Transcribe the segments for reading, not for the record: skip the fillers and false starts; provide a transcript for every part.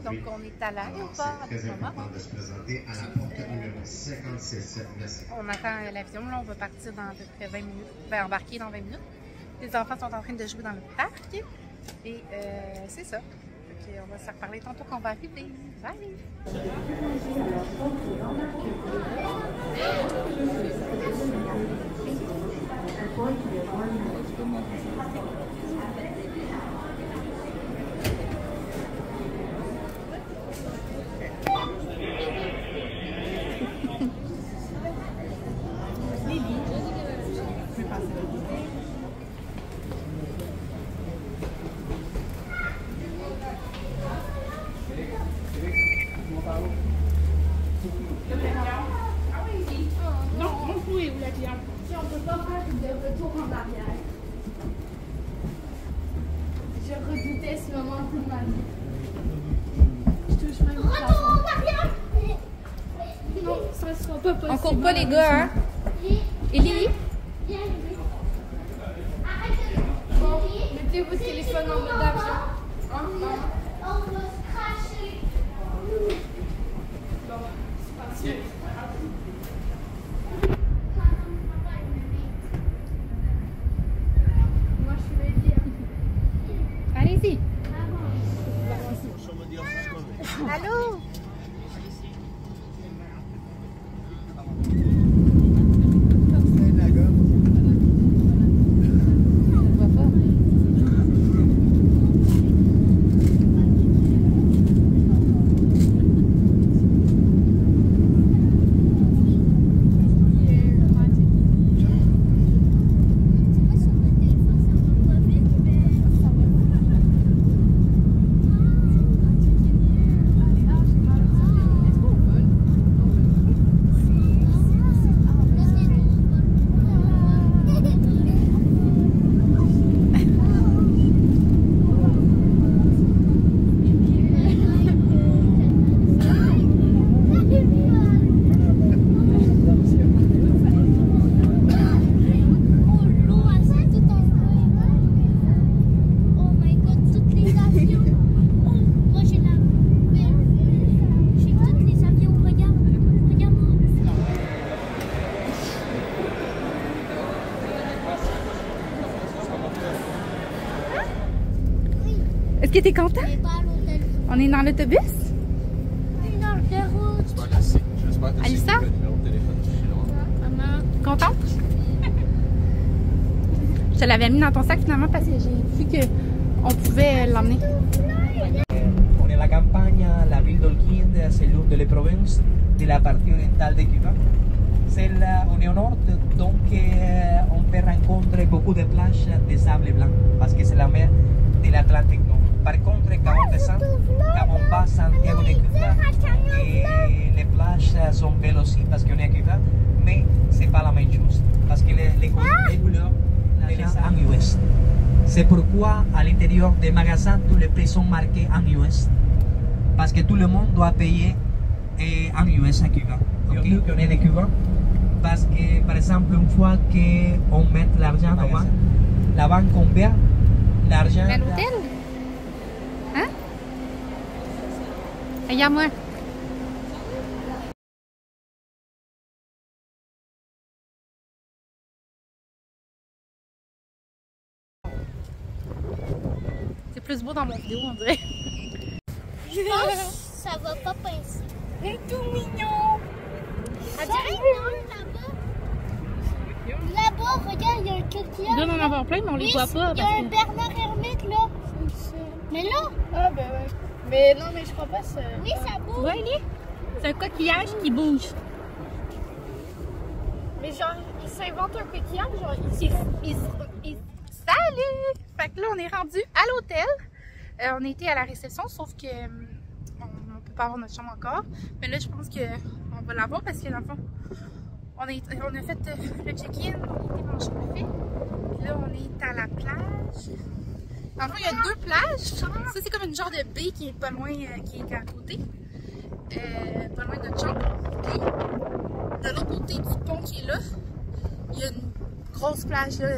Donc on est à l'aéroport à ce moment. On attend l'avion, là on va partir dans à peu près 20 minutes, ben embarquer dans 20 minutes. Les enfants sont en train de jouer dans le parc et c'est ça. Donc, on va se reparler tantôt quand on va arriver. Bye! Si on peut pas faire de retour en arrière. Je redoutais ce moment toute ma vie. Je touche même pas. Retour en arrière! Non, ça sera pas possible. On court pas les gars, hein? Élie? Bon, mettez vos téléphones en mode avion. On va se cracher. Bon, c'est parti. Allez-y. Allô? Est-ce que t'es content? On est dans l'autobus? Une heure de route. Alissa? Contente? Je te l'avais mis dans ton sac finalement parce que j'ai vu qu'on pouvait l'emmener. On est à la campagne, la ville d'Holguín, c'est l'une des provinces de la partie orientale de Cuba. On est au nord, donc on peut rencontrer beaucoup de plages de sable blanc parce que c'est la mer de l'Atlantique Nord. Par contre, quand on descend, quand on va à Santiago de Cuba, les plages sont belles aussi parce qu'on est à Cuba, mais c'est pas la même chose parce que les couleurs en US. C'est pourquoi à l'intérieur des magasins, tous les prix sont marqués en US. Parce que tout le monde doit payer en US à Cuba. Okay? Qu'on est de Cuba. Parce que, par exemple, une fois qu'on met l'argent là-bas, la banque combien l'argent. À l'hôtel? Hein? Regarde-moi. C'est plus beau dans mon vidéo, on dirait. Je pense que ça va pas pincer. C'est tout mignon! On dirait là-bas. Là-bas, regarde, il y a un coquillage. Il doit en avoir plein, mais on les voit pas. Il y a un Bernard Hermite là. Mais là? Ah ben ouais. Mais non, mais je crois pas ça. Oui, ça bouge. Ouais, Ellie? C'est un coquillage qui bouge. Mais genre, il s'invente un coquillage, genre, Salut! Fait que là, on est rendu à l'hôtel. On était à la réception, sauf que on peut pas avoir notre chambre encore. Mais là, je pense qu'on va l'avoir parce que dans le fond, on a fait le check-in, on était manger le café. Puis là, on est à la plage. Dans le fond, il y a deux plages. Ça, c'est comme une genre de baie qui est pas loin, qui est à côté. Pas loin de notre chambre. Puis, de l'autre côté du pont qui est là, il y a une grosse plage là,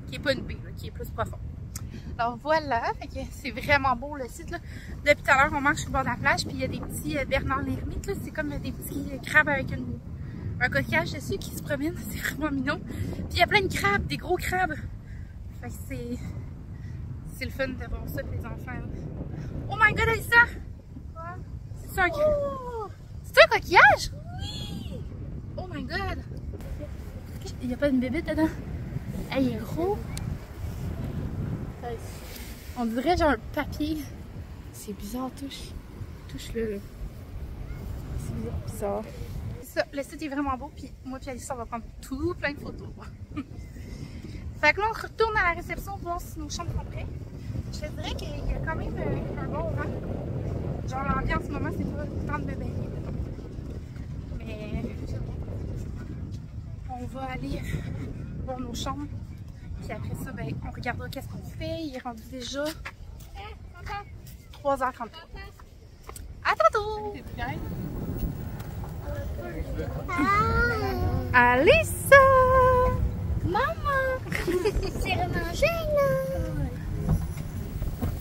qui est pas une baie, là, qui est plus profonde. Alors voilà, c'est vraiment beau le site là. Depuis tout à l'heure, on marche sur le bord de la plage, puis il y a des petits Bernard l'ermite, là. C'est comme des petits crabes avec un coquillage dessus qui se promène, c'est vraiment mignon. Puis il y a plein de crabes, des gros crabes. Fait que c'est le fun de voir ça pour les enfants. Là. Oh my god, c'est ça! C'est un coquillage? Oui! Oh my god! Il n'y a pas une bébête dedans? Hey, il est gros! On dirait genre un papier. C'est bizarre, touche-le. C'est bizarre. C'est ça, le site est vraiment beau, puis moi et Alice, on va prendre tout plein de photos. Fait que là, on retourne à la réception voir si nos chambres sont prêtes. Je te dirais qu'il y a quand même un bon vent. Genre l'ambiance en ce moment, c'est pas le temps de me baigner. Mais on va aller voir nos chambres. Puis après ça, ben, on regardera qu'est-ce qu'on fait. Il est rendu déjà 3h33. À tantôt! Alissa! Maman! C'est remangé là!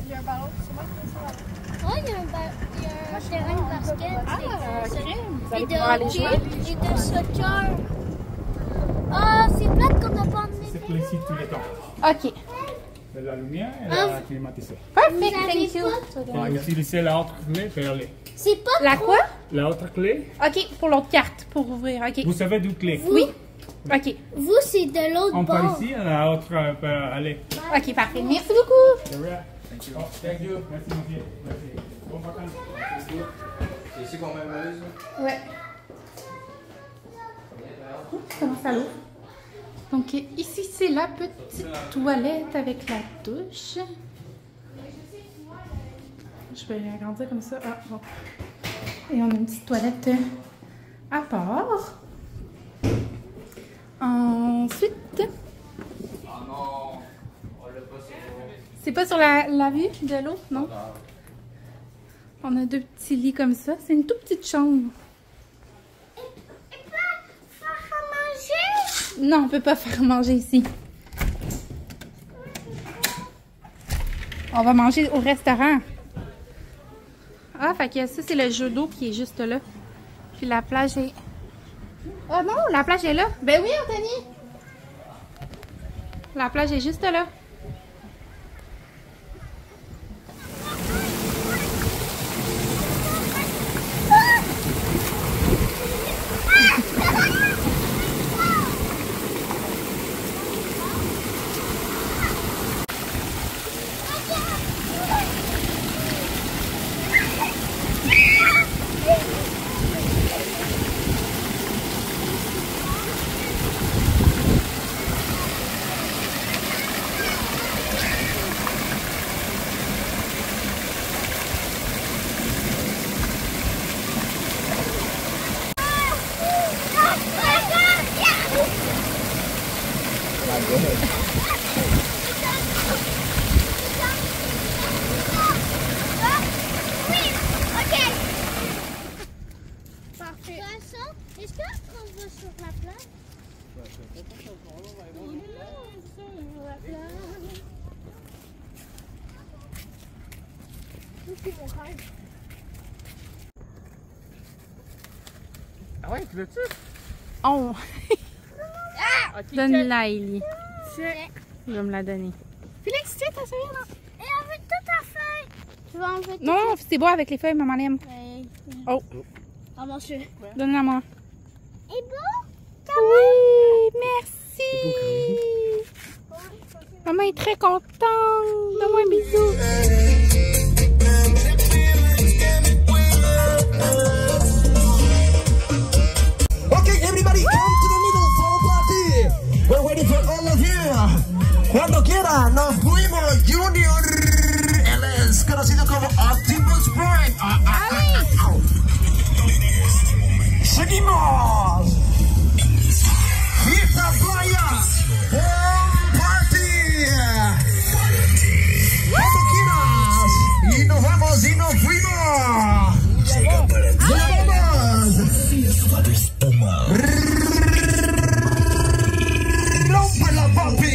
Il y a un ballon sur moi qui est sur la tête. Oh, il y a un terrain de basket. Vous allez pouvoir aller jouer. Et de soccer. Ah, c'est plate qu'on n'a pas emmené. C'est précis tous les temps. Ok. De la lumière et la climatisée. Perfect, Vous thank you. On va utiliser la autre clé pour aller. C'est pas La trop. quoi? La autre clé, Ok, pour l'autre carte, pour ouvrir. Ok. vous savez d'où clé? Oui. Ok. Vous, c'est de l'autre On bord. part ici, la autre peut aller. Ok, parfait. Merci beaucoup. C'est vrai? Thank you. Merci, monsieur. Merci. Bon vacances. C'est ici qu'on met la valise? Ouais. Comment ça l'ouvre? Donc ici, c'est la petite toilette avec la douche. Je vais agrandir comme ça. Ah, bon. Et on a une petite toilette à part. Ensuite, Ah non, on l'a pas sur c'est pas sur la vue de l'eau, non? On a deux petits lits comme ça. C'est une toute petite chambre. Non, on peut pas faire manger ici. On va manger au restaurant. Ah, fait que ça, c'est le jeu d'eau qui est juste là. Puis la plage est... Oh non, la plage est là. Ben oui, Anthony. La plage est juste là. Parfait. Est-ce qu'on va sur la plage? Ah ouais, tu veux-tu? Oh! Ok, Donne-la à Ellie. Tiens. Je vais me la donner. Félix, tiens, ta feuille là. Et avec toute ta feuille. Tu vas enlever toute Non, c'est beau avec les feuilles, maman l'aime. feuille. Oh, Ah, monsieur. donne-la moi. Et bon? Oui, merci. Maman est très contente. Donne-moi un bisou. Okay, everybody, come to the middle for a party. We're waiting for all of you. Cuando quiera, nos fuimos, Junior. Él es conocido como Optimus Prime. Seguimos. Fiesta playa. Home party. Cuando quieras. Y nos vamos y nos fuimos. ¡Nos vamos! ¡Rompe la papi!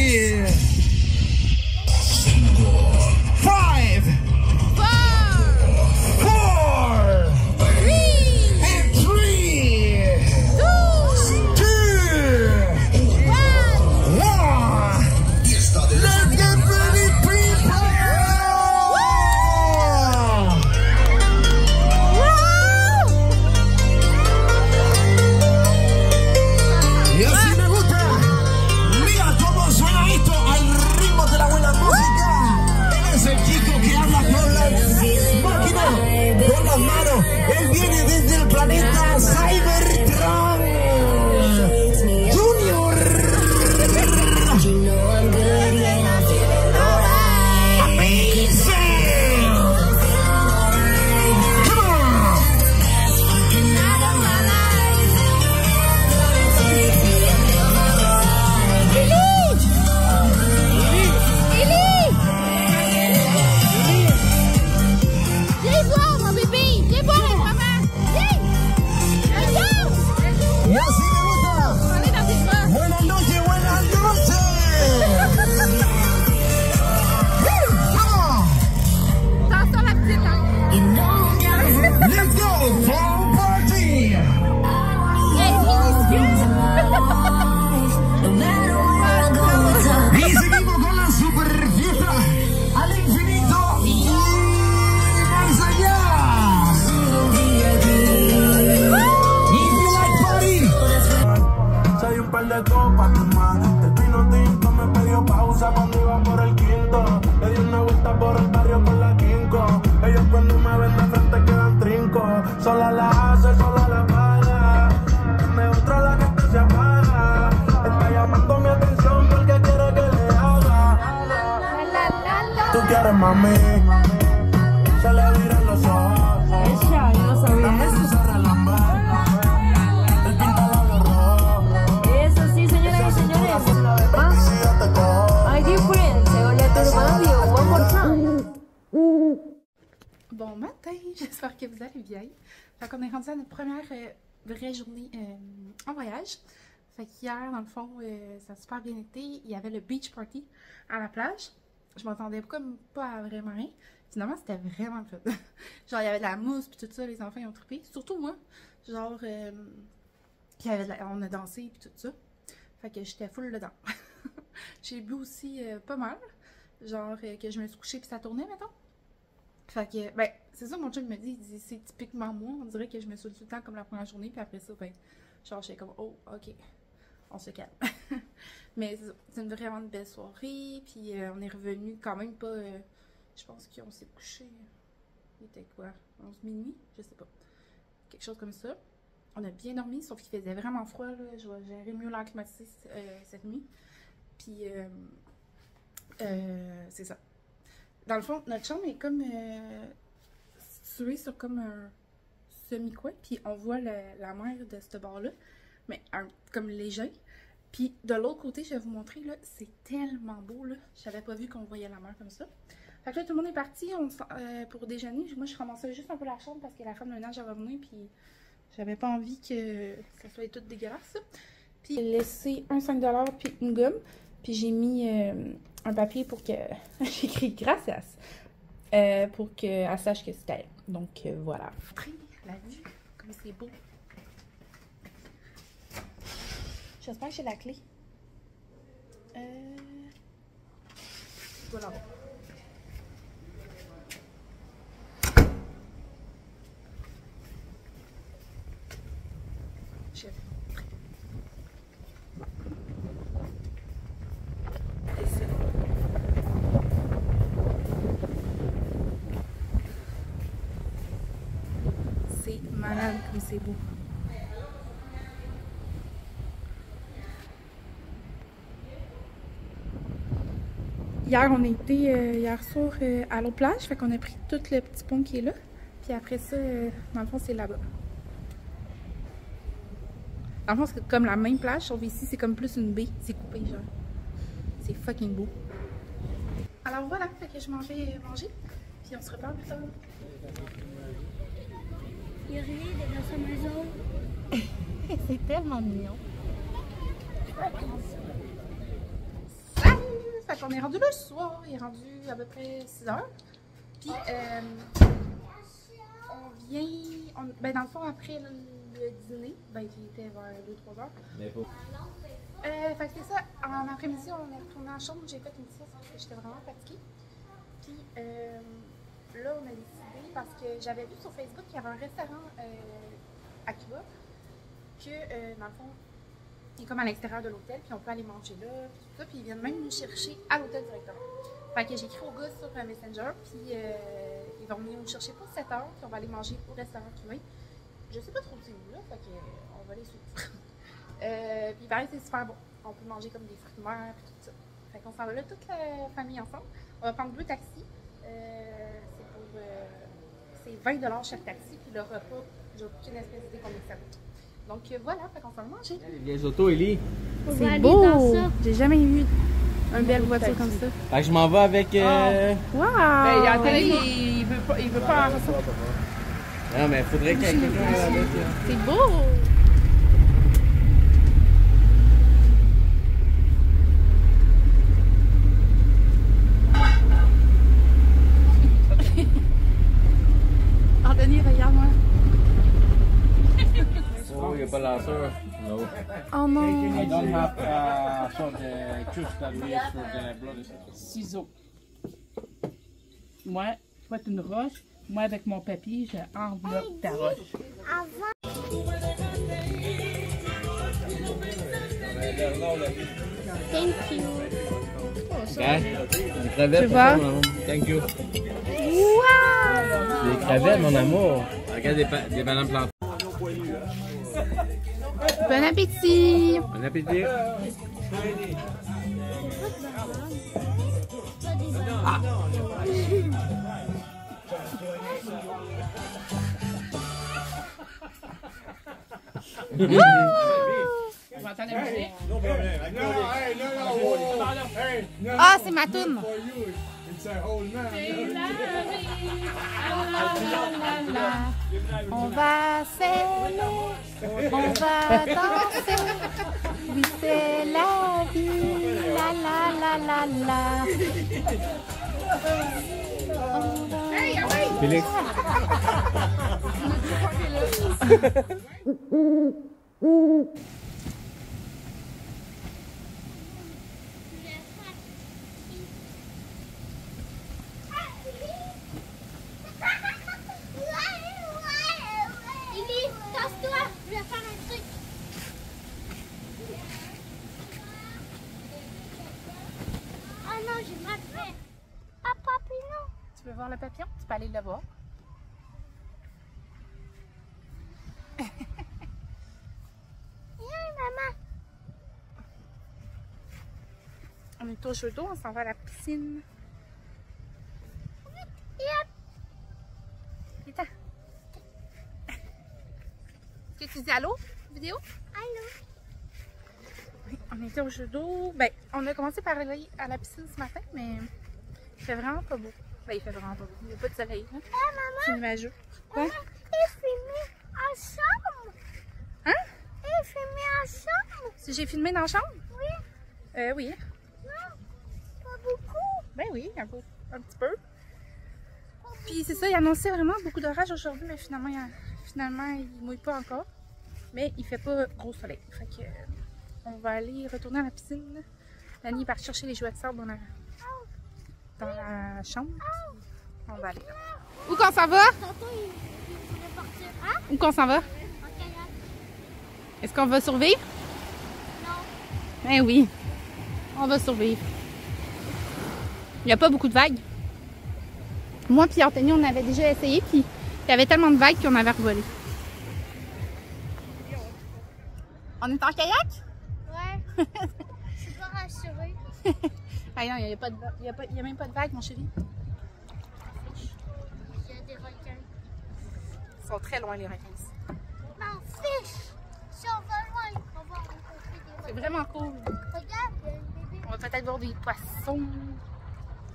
quieres, mami. Se le viran los ojos. Ella, yo no sabía eso. Se relambé. El pintalabio rojo. Eso sí, señoras y señores, una vez más. Si yo te cojo. My dear friends, c'est Oleta Urbano, one more time. Bon matin, j'espère que vous allez bien. Fait qu'on est rendu à notre première vraie journée en voyage. Fait qu'hier, dans le fond, ça a super bien été. Il y avait le beach party à la plage. Je m'attendais comme pas à vraiment rien. Finalement, c'était vraiment le fun. Genre, il y avait de la mousse puis tout ça, les enfants ils ont trippé. Surtout moi. Genre, on a dansé puis tout ça. Fait que j'étais full dedans. J'ai bu aussi pas mal. Genre, que je me suis couchée puis ça tournait, mettons. Fait que, ben, c'est ça mon chum me dit, il dit, c'est typiquement moi, on dirait que je me saoule tout le temps comme la première journée, puis après ça, ben, genre, j'étais comme, oh, ok, on se calme. Mais c'est une vraiment belle soirée, puis on est revenu quand même pas, je pense qu'on s'est couché, il était quoi, 11 minuit, je sais pas, quelque chose comme ça. On a bien dormi, sauf qu'il faisait vraiment froid, là, je vais gérer mieux l'air climatisé cette nuit, puis c'est ça. Dans le fond, notre chambre est comme située sur comme un semi-coin, puis on voit la mer de ce bord-là, mais comme léger. Puis de l'autre côté, je vais vous montrer, là, c'est tellement beau, là. J'avais pas vu qu'on voyait la mer comme ça. Fait que là, tout le monde est parti pour déjeuner. Moi, je ramassais juste un peu la chambre parce que la femme de ménage est revenue, puis j'avais pas envie que ça soit tout dégueulasse. Puis j'ai laissé un 5$ puis une gomme, puis j'ai mis un papier pour que... j'ai écrit « Gracias » pour qu'elle sache que c'était elle. Donc voilà. La vue, comme c'est beau. J'espère que j'ai la clé. Voilà. Chef. C'est malade comme c'est beau. Hier, on était hier soir à l'autre plage, fait qu'on a pris tout le petit pont qui est là. Puis après ça, dans le fond, c'est là-bas. Dans le fond, c'est comme la même plage, sauf ici, c'est comme plus une baie. C'est coupé, genre. C'est fucking beau. Alors voilà, fait que je m'en vais manger. Puis on se reparle plus tard. Il y a rien dans sa maison. C'est tellement mignon. Fait qu'on est rendu le soir, il est rendu à peu près 6h. Puis on vient, ben dans le fond après le dîner, ben qui était vers 2-3 heures. Mais pas. Fait que c'est ça, en après-midi on est retourné en chambre, j'ai fait une sieste parce que j'étais vraiment fatiguée. Puis là on a décidé, parce que j'avais vu sur Facebook qu'il y avait un restaurant à Cuba, que dans le fond, il est comme à l'extérieur de l'hôtel, puis on peut aller manger là, puis tout ça, puis ils viennent même nous chercher à l'hôtel directement. Fait que j'ai écrit au gars sur Messenger, puis ils vont venir nous chercher pour 7h, puis on va aller manger au restaurant cubain. Je sais pas trop où c'est où là, fait que on va aller suivre. Puis pareil, c'est super bon. On peut manger comme des fruits de mer, puis tout ça. Fait qu'on s'en va là, toute la famille ensemble. On va prendre 2 taxis. C'est 20$ chaque taxi, puis le repas, j'ai aucune espèce d'idée combien ça coûte. Donc voilà, fait qu'on s'en va manger. Les vieilles autos, Ellie. C'est beau! J'ai jamais vu une belle voiture comme ça. Fait que je m'en vais avec. Wow! Ben, il a télé, il veut pas en recevoir. Non, mais il faudrait qu'il y ait quelqu'un avec. C'est beau! Anthony, regarde-moi. Oh, il n'y a pas l'ascenseur. No. Oh non! I don't have so the juice that we use for the blood. Ciseaux. Moi, toi, tu une roche. Moi, avec mon papier, je enveloppe ta roche. Thank you. Des crevettes. Tu vois? Thank you. Wow! Des crevettes, mon amour. Regarde des bananes plantées. Bon appétit! Bon appétit. On va entendre la musique. Ah, c'est ma toune. On va s'aimer, on va danser. Oui, c'est la vie. La la la la la. Félix. Lily, tasse-toi, je vais faire un truc. Ah non, j'ai mal fait. Ah, papillon. Tu veux voir le papillon? Tu peux aller le voir. Viens, maman. On est au jeu d'eau, on s'en va à la piscine. Yep. Viens. Est-ce que tu dis allô? Vidéo? Allô. Oui, on était au jeu d'eau. Ben, on a commencé par aller à la piscine ce matin, mais il fait vraiment pas beau. Ben, il fait vraiment pas beau. Il n'y a pas de soleil. Hein? Ah, maman. C'est nuageux. Quoi? Il filmé ensemble. Hein? Il filmé ensemble. Si j'ai filmé dans la chambre? Oui. Oui. Non, pas beaucoup. Ben oui, un petit peu. Puis c'est ça, il annonçait vraiment beaucoup d'orage aujourd'hui, mais finalement, il mouille pas encore. Mais il fait pas gros soleil. Fait que on va aller retourner à la piscine. Lani part chercher les jouets de sable dans la chambre. On va aller là. Où qu'on s'en va? Tantôt, il voulait partir. Hein? Où qu'on s'en va? En kayak. Est-ce qu'on va survivre? Non. Ben oui, on va survivre. Il n'y a pas beaucoup de vagues. Moi puis Anthony, on avait déjà essayé, puis il y avait tellement de vagues qu'on avait revolé. On est en kayak? Ouais. Je suis pas rassurée. Ah non, il n'y a même pas de vagues, mon chéri. Il y a des requins. Ils sont très loin, les requins. M'en fiche. Si on va loin, on va rencontrer des C'est requins. vraiment cool. Regarde, il y a un bébé. On va peut-être voir des poissons.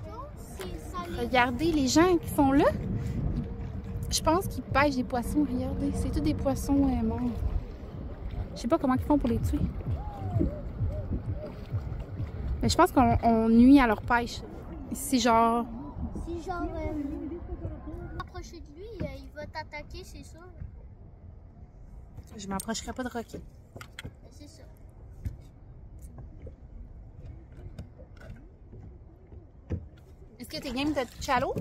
Non, c'est salé. Regardez les gens qui sont là. Je pense qu'ils pêchent des poissons. Regardez, c'est tous des poissons morts. Je sais pas comment ils font pour les tuer. Mais je pense qu'on nuit à leur pêche. C'est genre... Si genre, approcher de lui, il va t'attaquer, c'est sûr. Je m'approcherai pas de requin. C'est ça. Est-ce que t'es game de te toucher à l'eau?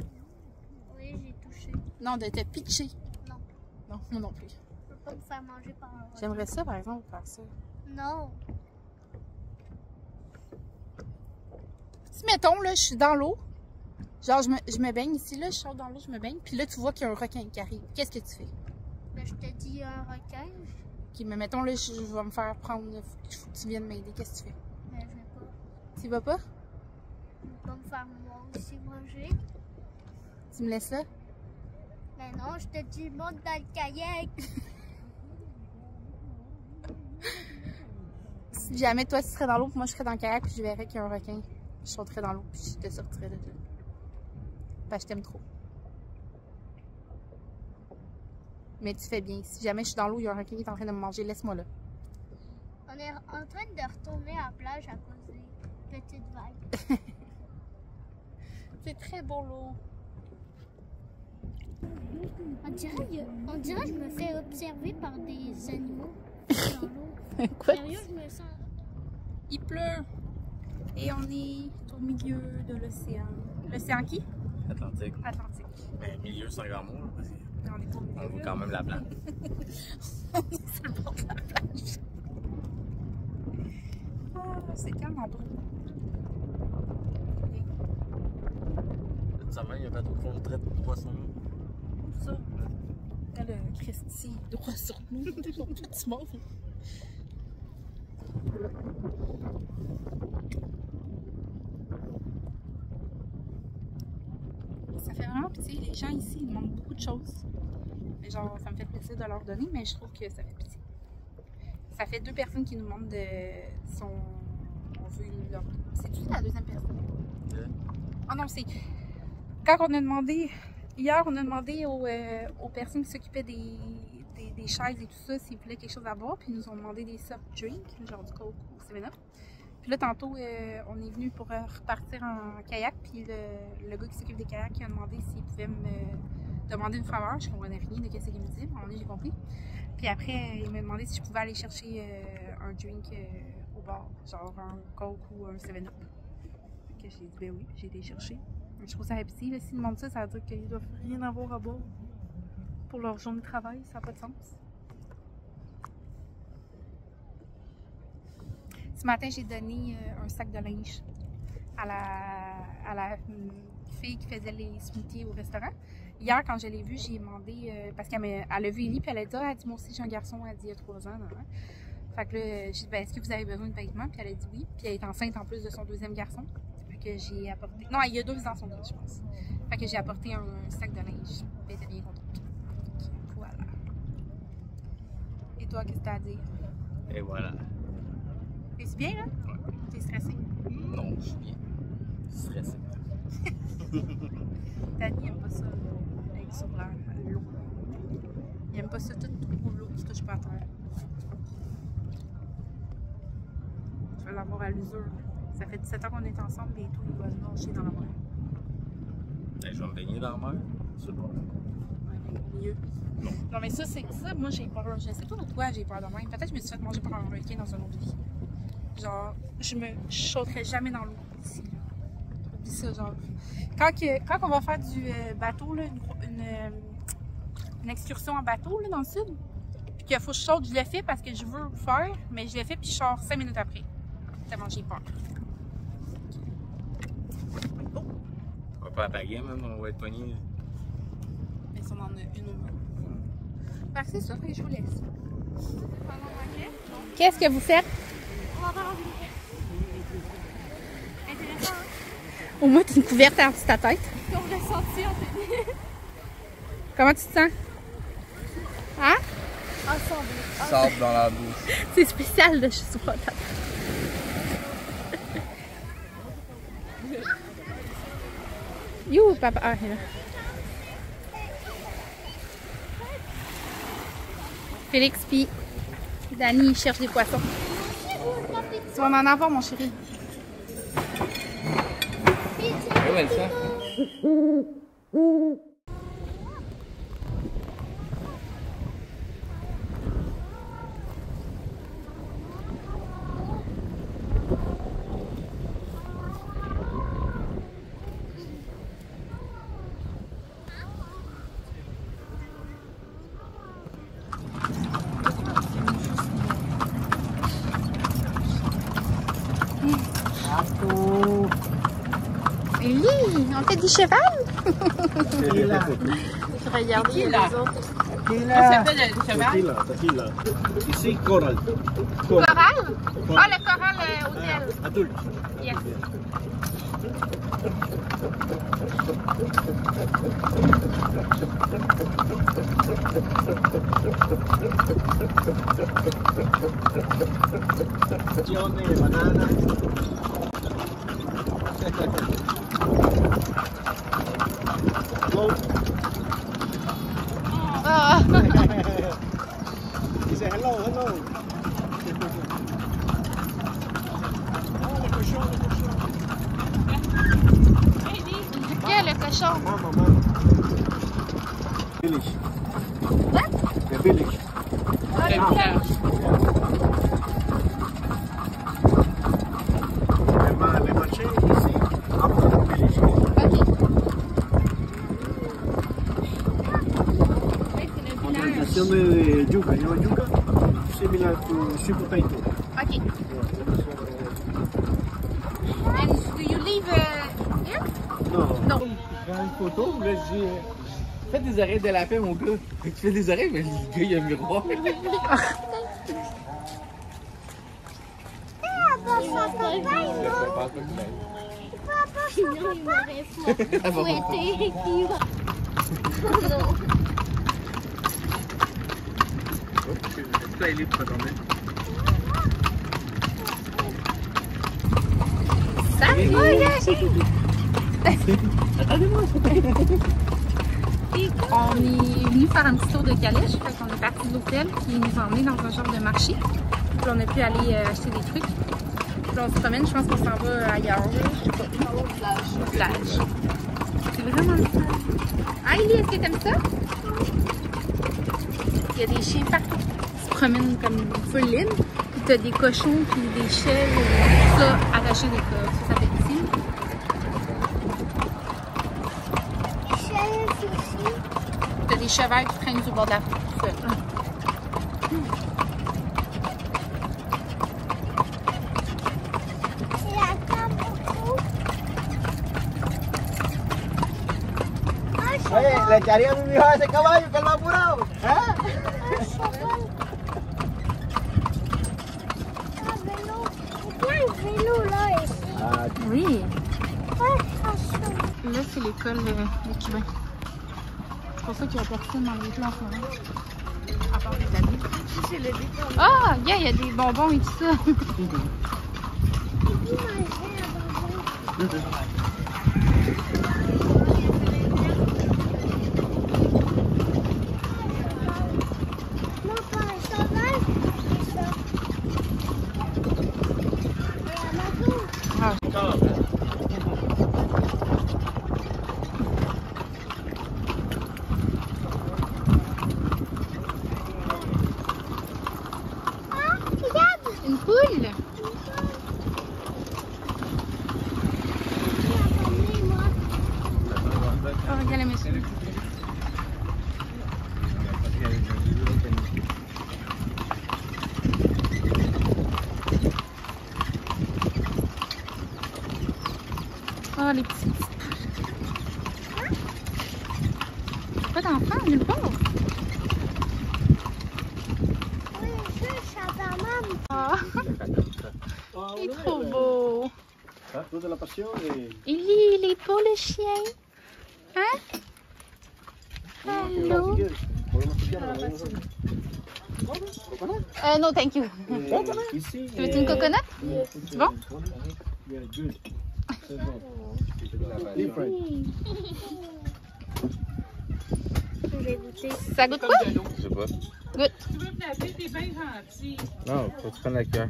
Oui, j'ai touché. Non, de te pitcher. Non. Non, moi non plus. Je peux pas me faire manger par un requin. J'aimerais ça, par exemple, faire ça. Non. Si, mettons, là, je suis dans l'eau. Genre, je me baigne ici, là, je sors dans l'eau, je me baigne. Puis là, tu vois qu'il y a un requin qui arrive. Qu'est-ce que tu fais? Ben, je te dis un requin. Ok, mais mettons, là, je vais me faire prendre. Faut que tu viennes m'aider. Qu'est-ce que tu fais? Mais je vais pas. Tu y vas pas? Je vais pas me faire moi aussi manger. Tu me laisses là? Mais non, je te dis monte dans le kayak. Si jamais toi, tu serais dans l'eau, puis moi, je serais dans le kayak, puis je verrais qu'il y a un requin, je sauterais dans l'eau, puis je te sortirais de là. Parce que je t'aime trop. Mais tu fais bien. Si jamais je suis dans l'eau, il y a un requin qui est en train de me manger, laisse-moi là. On est en train de retourner à la plage à cause des petites vagues. C'est très beau l'eau. On dirait que je me fais observer par des animaux dans l'eau. Quoi? Sérieux, je me sens. Il pleut. Et on est au milieu de l'océan. L'océan qui? Atlantique. Atlantique. Mais milieu, c'est un grand mot, là, parce que On est au milieu. on voit quand même la planète. On est sur le bord de la plage. Ah, c'est tellement beau. Ça va, il y a un bateau qui font une traite de poissons. Ça. Là, le Christy, droit sur nous. Tout du monde. vraiment pitié. Les gens ici, ils demandent beaucoup de choses. Mais genre, ça me fait plaisir de leur donner, mais je trouve que ça fait pitié. Ça fait 2 personnes qui nous demandent de son... On veut leur... C'est-tu la deuxième personne? Ah non, c'est... Quand on a demandé... Hier, on a demandé aux personnes qui s'occupaient des chaises et tout ça s'ils voulaient quelque chose à boire, puis ils nous ont demandé des soft drinks, genre du Coke ou 7-Up. Puis là, tantôt, on est venu pour repartir en kayak, puis le gars qui s'occupe des kayaks a demandé s'il pouvait me demander une faveur. Je comprenais rien de ce qu'il me disait, mais à un moment donné, j'ai compris. Puis après, il m'a demandé si je pouvais aller chercher un drink au bar, genre un Coke ou un 7-Up. J'ai dit, ben oui, j'ai été chercher. Je trouve ça petit. S'ils demandent ça, ça veut dire qu'ils doivent rien avoir à boire pour leur journée de travail. Ça n'a pas de sens. Ce matin, j'ai donné un sac de linge à la fille qui faisait les smoothies au restaurant. Hier, quand je l'ai vue, j'ai demandé, parce qu'elle a vu Ellie, puis elle a dit, ah, elle dit, moi aussi j'ai un garçon, elle dit, il y a 3 ans. Fait que là, j'ai dit, ben, est-ce que vous avez besoin de vêtements? Puis elle a dit oui. Puis elle est enceinte en plus de son 2e garçon. Que j'ai apporté. Non, il y a 2 ans son linge, je pense. Fait que j'ai apporté un sac de linge. Elle était bien contente. Donc, voilà. Et toi, qu'est-ce que t'as à dire? Et voilà. T'es bien, là? Ouais. T'es stressé? Non, je suis bien. Stressé. Danny aime pas ça, être sur l'eau. Il aime pas ça tout pour l'eau qui touche pas à terre. Je vais l'avoir à l'usure. Ça fait 17 ans qu'on est ensemble, bientôt il va se nager dans la mer. Je vais me baigner dans la mer. C'est bon. Ouais, mieux. Non, mais ça, c'est ça, moi j'ai peur. Je sais pas pourquoi j'ai peur de même. Peut-être que je me suis fait manger par un requin dans une autre vie. Genre, je sauterais jamais dans l'eau ici. Oublie ça, genre. Quand on va faire du bateau, là, une excursion en bateau là, dans le sud, puis qu'il faut que je saute, je le fais parce que je veux le faire, mais je le fais puis je sors 5 minutes après. Tellement j'ai peur. On va pas à la game, hein, on va être pognés. Mais si on en a une au moins. Fait que c'est ça, je vous laisse. Qu'est-ce que vous faites? On va faire un vidéo. Intéressant, hein? Au moins, tu as une couverte sur ta tête. Comme ressenti, on fait. Comment tu te sens? Hein? Ensemble. Sable dans la bouche. C'est spécial de chez soi. You, papa. Ah, là. Félix puis Dani, ils cherchent des poissons. Tu vas en avoir, mon chéri. Où elle ça? Ellie, on fait du cheval? Regardez les autres. Ça s'appelle le cheval. Tequila. Ici, coral. Coral? Ah, le coral hôtel. Adulte. Yes. Gione, banana. Go. Ah. He said hello, hello. Oh, le cochon, le cochon. Quel le cochon? Mama, mama. Village. What? The village. Le marché ici, après le village. Organization de yuca, you know yuca? Similar to sweet potato. Okay. And do you live here? Non. Non. Prends une photo, là, j'ai. Fais des oreilles de lapin, mon gars. Tu fais des oreilles, mais le gars, il y a un miroir. Sinon, il m'aurait fouetté. Là, il est pour tomber. Salut! On est venu faire un petit tour de calèche, fait qu'on est parti de l'hôtel, puis ils nous ont emmenés dans un genre de marché. Puis on a pu aller acheter des trucs. Puis on se promène, je pense qu'on s'en va ailleurs. Je sais pas. Au plage. C'est vraiment le fun. Ah, Ellie, est-ce que t'aimes ça? Il y a des chiens partout. Ils se promènent comme full libre. Puis t'as des cochons, puis des chèvres, tout ça arraché des coques. Ça fait ici. T'as des chevreuils qui traînent sur le bord de la route. Oye, ¿le echaría mi hijo a ese caballo que lo ha apurado? ¿Eh? Oui. Là, c'est l'école de Cubain. C'est pour ça qu'il y a personne dans les plans en ce moment. À part des amis. Ah, il y a des bonbons et tout ça. Une poule? Oh, regarde le monsieur. Oh, les petits. Pas d'enfants, nulle part. Il est trop beau. Il est beau le chien. Hein? Allô? No, thank you. Tu veux une coconut? C'est bon? Ça goûte quoi? Je sais pas. Goûte. Tu veux placer, t'es bien gentil. Non, faut que tu prennes la cuillère.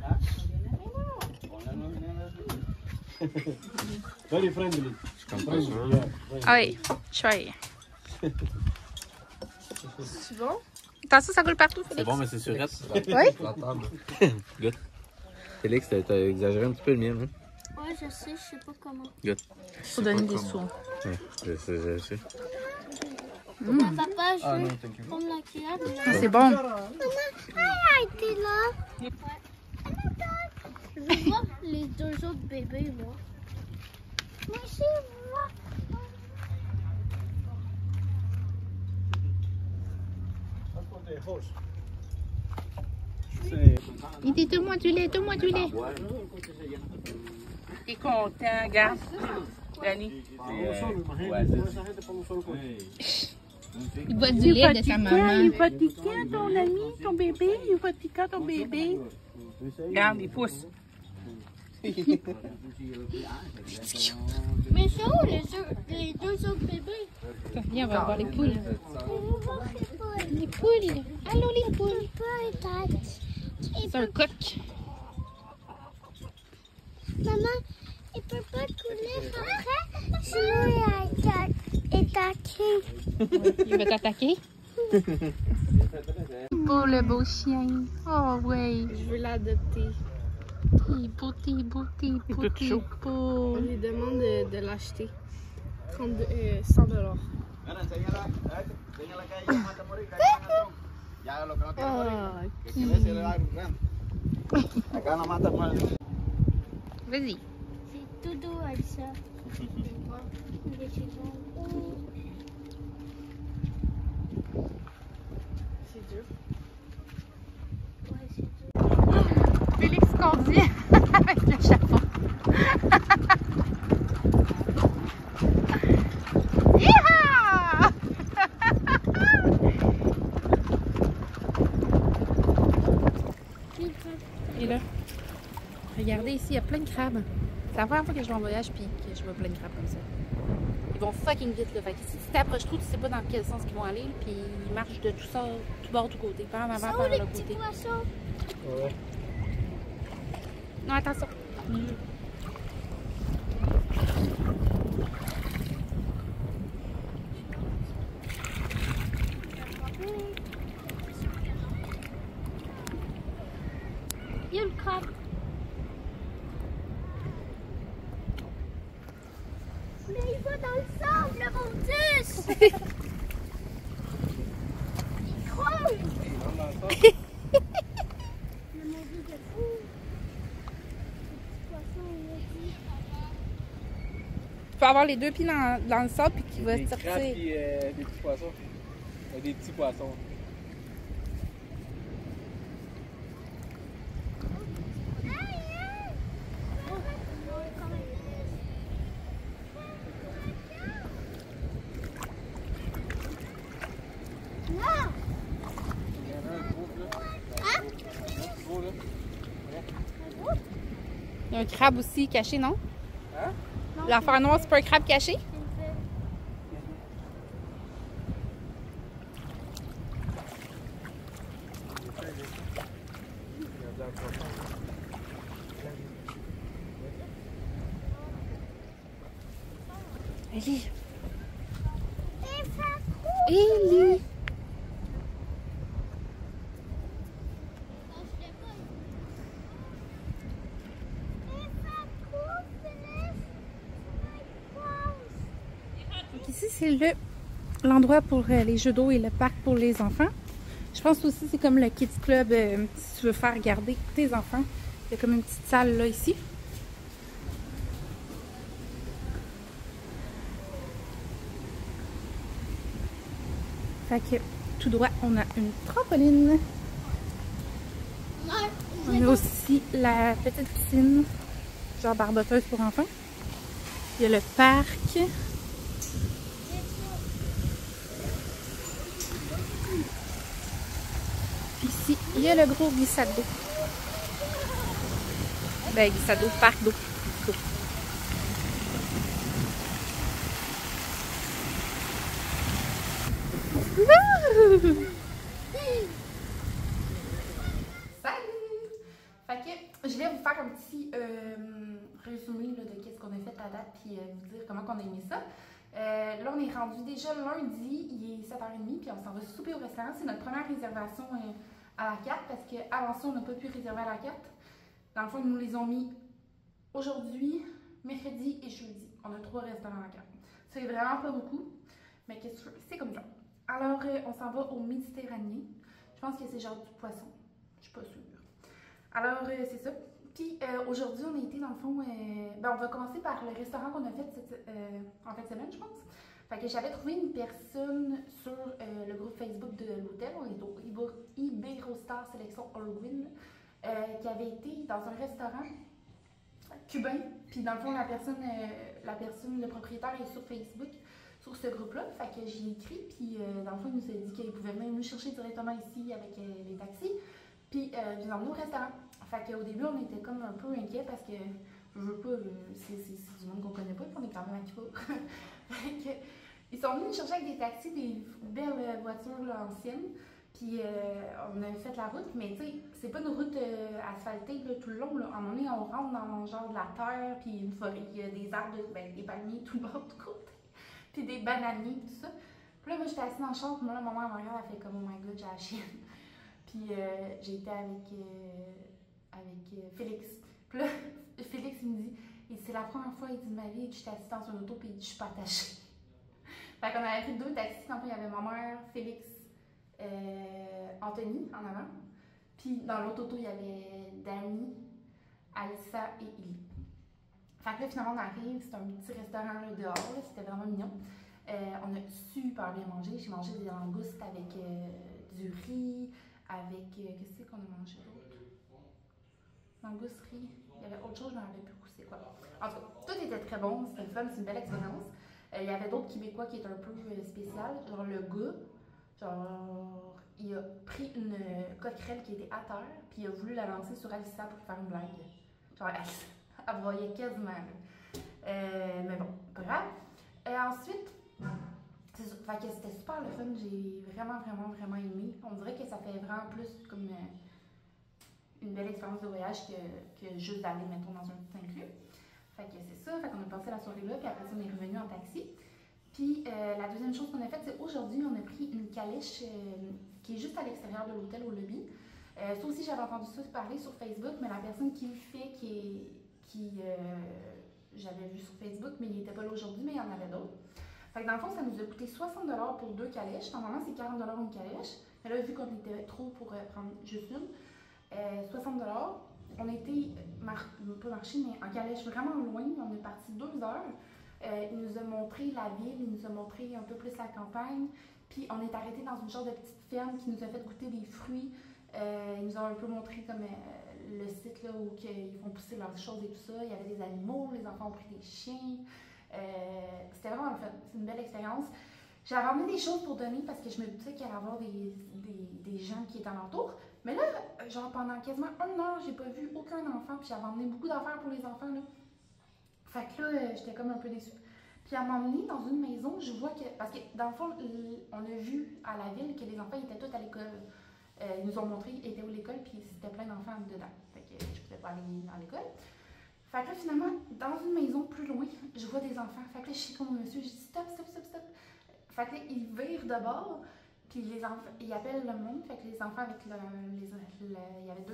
Very friendly. Je suis comme pas sûr. Ah oui, try. C'est bon? Attention, ça coule partout, C'est Félix. bon, mais c'est surette. Oui? Goûte. Félix, t'as exagéré un petit peu le mien, hein? Ouais, je sais pas comment. Goûte. Faut donner des sous. Ouais, je sais. Papa, Ah je non, veux thank you. prendre la cuillère. Ah, c'est bon. Maman, t'es là. Ouais. Je veux voir les deux autres bébés, moi. Moi aussi, je veux voir. Il dit donne-moi du lait, donne-moi du lait. T'es content, regarde. Danny. Il boit du lait de sa maman. Il va piquer ton ami, ton bébé. Il va piquer ton bébé. Regarde, il pousse. Mais c'est où les deux autres bébés? Viens, on va voir les poules. On veut voir les poules. Les poules. Allô, les poules. C'est un coq. Maman, il peut pas couler après, sinon il est attaqué. Il va t'attaquer. Beau le beau chien. Oh oui. Je veux l'adopter. T'es beau, t'es beau, t'es beau, t'es beau. On lui demande de l'acheter. 100 $. Vas-y. C'est tout doux, Alissa. C'est dur. Ouais, c'est dur. Félix conduit avec le chapeau. Regardez ici, il y a plein de crabes. C'est la première fois que je vais en voyage puis que je vois plein de crabes comme ça. Ils vont fucking vite là. Fait que si tu t'approches trop, tu sais pas dans quel sens ils vont aller. Puis ils marchent de tout ça, tout bord, tout côté. Par en avant, par l'autre côté. Ouais. Non, attention. Il y a le crabe. Mais il va dans le sable, le Montus! Il creuse! Le Montus de fou! Le petit poisson, il a dit. Tu peux avoir les deux pieds dans le sable puis qu'il va Des sortir. crabes et des petits poissons. Des petits poissons. Il y a un crabe aussi caché, non? Hein? L'enfer noir, c'est pas un crabe caché? Ellie! Ellie! Donc ici, c'est l'endroit pour les jeux d'eau et le parc pour les enfants. Je pense aussi c'est comme le Kids Club si tu veux faire regarder tes enfants. Il y a comme une petite salle là ici. Fait que tout droit, on a une trampoline. On a aussi la petite piscine, genre barboteuse pour enfants. Il y a le parc. Ici, il y a le gros glissade d'eau. Ben, glissade d'eau, parc d'eau. Salut! Fait que je vais vous faire un petit résumé là, de ce qu'on a fait à date puis vous dire comment on a aimé ça. Là, on est rendu déjà lundi, il est 7h30 puis on s'en va souper au restaurant. C'est notre première réservation à la carte parce qu'avant ça, on n'a pas pu réserver à la carte. Dans le fond, ils nous les ont mis aujourd'hui, mercredi et jeudi. On a 3 restaurants à la carte. C'est vraiment pas beaucoup, mais qu'est-ce que tu veux? C'est comme ça. Alors, on s'en va au Méditerranée. Je pense que c'est genre du poisson. Je suis pas sûre. Alors, c'est ça. Puis, aujourd'hui, on a été dans le fond... on va commencer par le restaurant qu'on a fait en fin de semaine, je pense. Fait que j'avais trouvé une personne sur le groupe Facebook de l'hôtel. On est au Iberostar Sélection Holguín, qui avait été dans un restaurant cubain. Puis, dans le fond, le propriétaire est sur Facebook. Sur ce groupe-là, fait que j'y ai écrit, puis dans le fond, il nous a dit qu'il pouvait venir nous chercher directement ici avec les taxis, puis nous emmener au restaurant. Fait qu'au début, on était comme un peu inquiets parce que, je veux pas, c'est du monde qu'on connaît pas, puis on est quand même à Cuba. Fait que, ils sont venus nous chercher avec des taxis, des belles voitures là, anciennes, puis on a fait la route, mais tu sais, c'est pas une route asphaltée là, tout le long, là. À un moment donné, on rentre dans genre de la terre, puis une forêt, il y a des arbres, des palmiers tout le bord du côté. Puis des bananiers, tout ça. Puis là, moi, j'étais assise dans le champ, puis moi, là, maman, en arrière, elle fait comme, oh my god, j'ai la chienne. Puis j'ai été avec Félix. Puis là, Félix, il me dit, c'est la première fois, il dit, ma vie, j'étais assise dans un auto, puis il dit, je suis pas attachée. Fait qu'on avait pris 2 taxis, en fait, il y avait ma mère, Félix, Anthony, en avant. Puis dans l'autre auto, il y avait Dani, Alissa et Illy. Fait que là, finalement, on arrive, c'est un petit restaurant là, dehors, c'était vraiment mignon. On a super bien mangé. J'ai mangé des langoustes avec du riz, avec... qu'est-ce qu'on a mangé d'autre? Langoustes, riz. Il y avait autre chose, je ne me rappelle plus c'est quoi. En tout cas, tout était très bon, c'était fun, c'est une belle expérience. Il y avait d'autres Québécois qui étaient un peu spécial, genre le gars, genre, il a pris une coquerelle qui était à terre, puis il a voulu la lancer sur Alissa pour faire une blague. Genre, Alissa. Elle broyait quasiment. Mais bon, pas grave. Ensuite, fait que c'était super le fun. J'ai vraiment aimé. On dirait que ça fait vraiment plus comme une belle expérience de voyage que juste d'aller, mettons, dans un petit inclus. Fait que c'est ça. Fait qu'on a passé la soirée là, puis après ça, on est revenu en taxi. Puis la deuxième chose qu'on a faite, c'est aujourd'hui, on a pris une calèche qui est juste à l'extérieur de l'hôtel, au lobby. Ça aussi, j'avais entendu ça parler sur Facebook, mais la personne qui le fait, j'avais vu sur Facebook, mais il n'était pas là aujourd'hui, mais il y en avait d'autres. Fait que dans le fond, ça nous a coûté 60 $ pour 2 calèches. Normalement, c'est 40 $ une calèche. Mais là, vu qu'on était trop pour prendre juste une, 60 $. On a été, pas marché, mais en calèche vraiment loin. On est parti 2 heures. Il nous a montré la ville, il nous a montré un peu plus la campagne. Puis on est arrêté dans une genre de petite ferme qui nous a fait goûter des fruits. Ils nous ont un peu montré comme le site là, où ils font pousser leurs choses et tout ça. Il y avait des animaux, les enfants ont pris des chiens. C'était vraiment le fun. C'est une belle expérience. J'avais emmené des choses pour donner parce que je me disais qu'il allait y avoir des gens qui étaient alentour. Mais là, genre pendant quasiment 1 heure, j'ai pas vu aucun enfant. Puis j'avais emmené beaucoup d'affaires pour les enfants. Là. Fait que là, j'étais comme un peu déçue. Puis à m'emmener dans une maison, je vois que... Parce que dans le fond, on a vu à la ville que les enfants étaient tous à l'école. Ils nous ont montré, ils étaient où l'école, puis c'était plein d'enfants dedans. Fait que je pouvais pas aller dans l'école. Fait que là, finalement, dans une maison plus loin, je vois des enfants. Fait que là, je suis comme monsieur, je dis stop. Fait que là, ils virent de bord, puis les enfants, ils appellent le monde. Fait que les enfants avec il y avait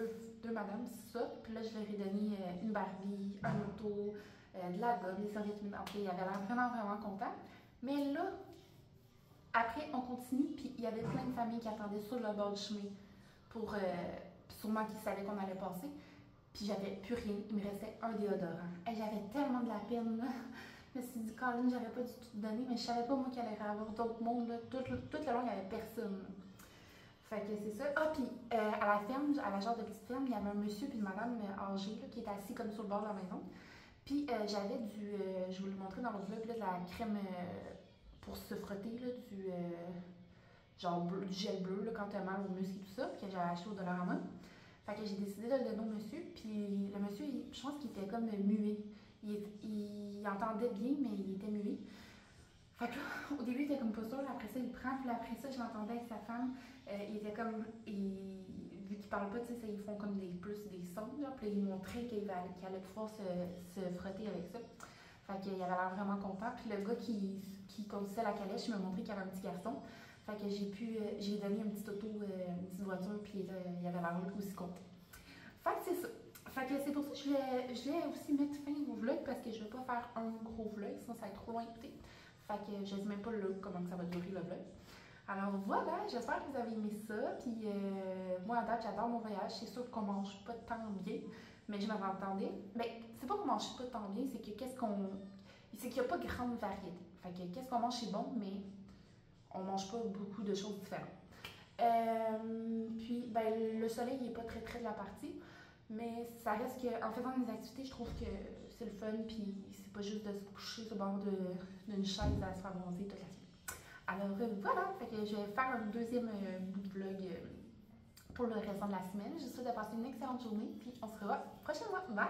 deux madames, ça. Puis là, je leur ai donné une Barbie, un auto, de la gomme, des serviettes ménagères. Ils avaient l'air vraiment contents. Mais là, après, on continue, puis il y avait plein de familles qui attendaient sur le bord du chemin pour sûrement qu'ils savaient qu'on allait passer. Puis j'avais plus rien, il me restait un déodorant. Et j'avais tellement de la peine, là. Je me suis dit, Colin, j'aurais pas du tout donné, mais je savais pas, moi, qu'il allait y avoir d'autres mondes, là. Tout le long, il n'y avait personne. Fait que c'est ça. Ah, puis à la ferme, à la genre de petite ferme, il y avait un monsieur puis une madame âgée, là, qui était assis comme sur le bord de la maison. Puis j'avais je vous le montrer dans l'autre vlog, là, de la crème pour se frotter, là, genre du gel bleu, là, quand tu as mal aux muscles et tout ça, puis que j'avais acheté au Dollarama. Fait que j'ai décidé de le donner au monsieur, puis le monsieur, je pense qu'il était comme muet. Il entendait bien, mais il était muet. Fait que là, au début, il était comme pas sûr, après ça, il prend, puis après ça, je l'entendais avec sa femme. Il était comme, vu qu'ils parlent pas, tu sais, ils font comme plus des sons, là, puis il montrait qu'il allait pouvoir se frotter avec ça. Fait qu'il avait l'air vraiment content. Puis le gars qui conduisait la calèche, il m'a montré qu'il y avait un petit garçon. Fait que j'ai donné une petite auto, une petite voiture, puis il avait l'air aussi content. Fait que c'est ça. Fait que c'est pour ça que je vais aussi mettre fin au vlog parce que je vais pas faire un gros vlog, sinon ça va être trop loin à écouter. Fait que je sais même pas comment ça va durer le vlog. Alors voilà, j'espère que vous avez aimé ça. Puis moi à date, j'adore mon voyage. C'est sûr qu'on mange pas tant bien, mais je m'attendais. Ben, c'est pas qu'on mange pas tant bien, c'est que c'est qu'il n'y a pas grande variété. Fait que qu'est-ce qu'on mange, c'est bon, mais on mange pas beaucoup de choses différentes. Puis ben, le soleil il est pas très près de la partie. Mais ça reste qu'en faisant des activités, je trouve que c'est le fun, puis c'est pas juste de se coucher sur le bord d'une chaise à se faire bronzer toute la vie. Alors voilà, fait que je vais faire un deuxième bout de vlog pour le restant de la semaine. Je vous souhaite de passer une excellente journée, puis on se revoit prochainement. Bye!